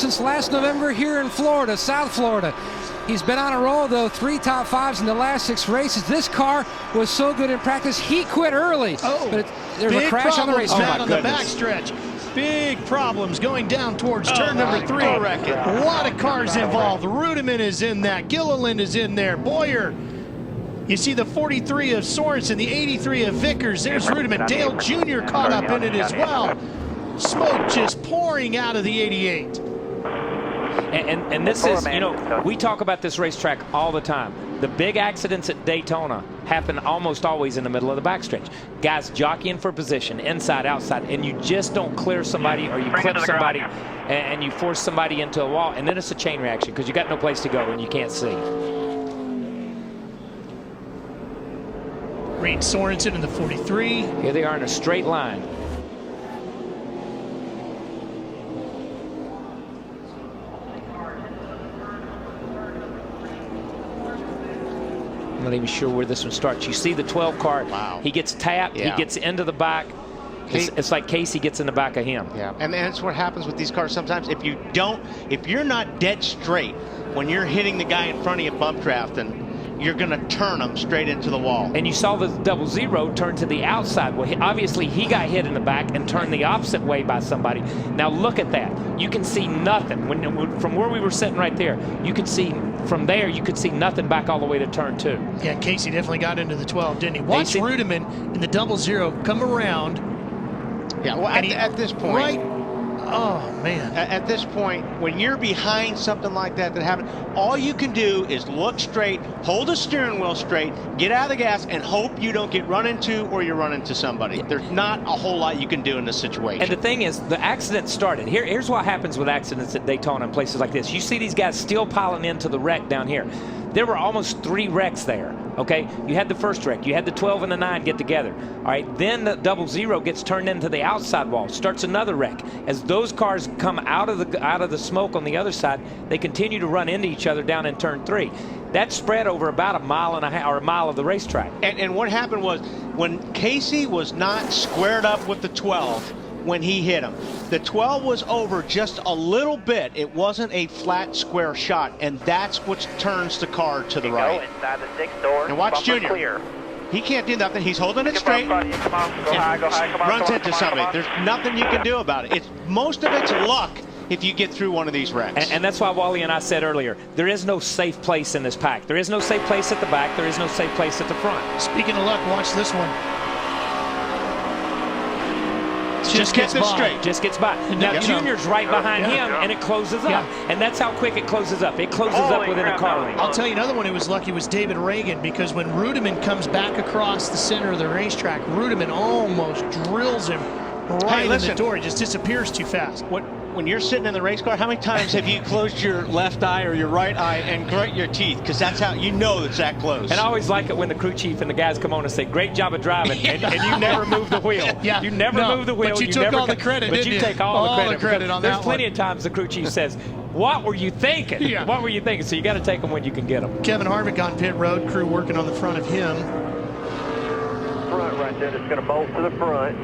Since last November here in Florida, South Florida. He's been on a roll, though, 3 top 5s in the last 6 races. This car was so good in practice, he quit early. But there was a crash on the racetrack. On the backstretch. Big problems going down towards turn number 3. A lot of cars involved. Rudiman is in that. Gilliland is in there. Boyer. You see the 43 of Sorensen, the 83 of Vickers. There's Rudiman. Dale Jr. caught up in it as well. Smoke just pouring out of the 88. And this is, you know, we talk about this racetrack all the time. The big accidents at Daytona happen almost always in the middle of the backstretch. Guys jockeying for position, inside, outside, and you just don't clear somebody or you clip somebody and you force somebody into a wall, and then it's a chain reaction because you got no place to go and you can't see. Reed Sorensen in the 43. Here they are in a straight line. I'm not even sure where this one starts. You see the 12 car. Wow. He gets tapped. Yeah. He gets into the back. It's like Casey gets in the back of him. Yeah, and that's what happens with these cars sometimes. If you're not dead straight when you're hitting the guy in front of you bump drafting, you're going to turn them straight into the wall. And you saw the 00 turn to the outside. Well, obviously he got hit in the back and turned the opposite way by somebody. Now look at that. You can see nothing. From where we were sitting right there, you could see from there, you could see nothing back all the way to turn 2. Yeah, Casey definitely got into the 12, didn't he? Watch Rudiman in the 00 come around. Yeah, well, at this point. Right. Oh, man. At this point, when you're behind something like that happened, all you can do is look straight, hold the steering wheel straight, get out of the gas, and hope you don't get run into or you run into somebody. Yeah. There's not a whole lot you can do in this situation. And the thing is, the accident started. Here's what happens with accidents at Daytona and places like this. You see these guys still piling into the wreck down here. There were almost 3 wrecks there, okay? You had the first wreck. You had the 12 and the 9 get together, all right? Then the 00 gets turned into the outside wall, starts another wreck. As those cars come out of the smoke on the other side, they continue to run into each other down in turn 3. That spread over about a mile and a half, or a mile of the racetrack. And what happened was, when Casey was not squared up with the 12, when he hit him, the 12 was over just a little bit. It wasn't a flat square shot, and that's what turns the car to the right. Inside the 6th door. And watch Junior. Clear. He can't do nothing. He's holding it straight. Come on, go high, go high, come on, runs come on, into come on, somebody. come on. There's nothing you can do about it. Most of it's luck if you get through one of these wrecks. And that's why Wally and I said earlier, there is no safe place in this pack. There is no safe place at the back. There is no safe place at the front. Speaking of luck, watch this one. Just gets it straight. Just gets by. Now, Junior's right behind him, and it closes up. And that's how quick it closes up. It closes up within a car length. I'll tell you another one who was lucky was David Reagan, because when Rudiman comes back across the center of the racetrack, Rudiman almost drills him right in the door. He just disappears too fast. When you're sitting in the race car, how many times have you closed your left eye or your right eye and grit your teeth? Because that's how you know it's that close. And I always like it when the crew chief and the guys come on and say, "Great job of driving," and you never move the wheel. Yeah. You never move the wheel. But you took all the credit, But you take all the credit on that. There's plenty of times the crew chief says, "What were you thinking? Yeah. What were you thinking?" So you got to take them when you can get them. Kevin Harvick on pit road, crew working on the front of him. Front right there, it's going to bolt to the front.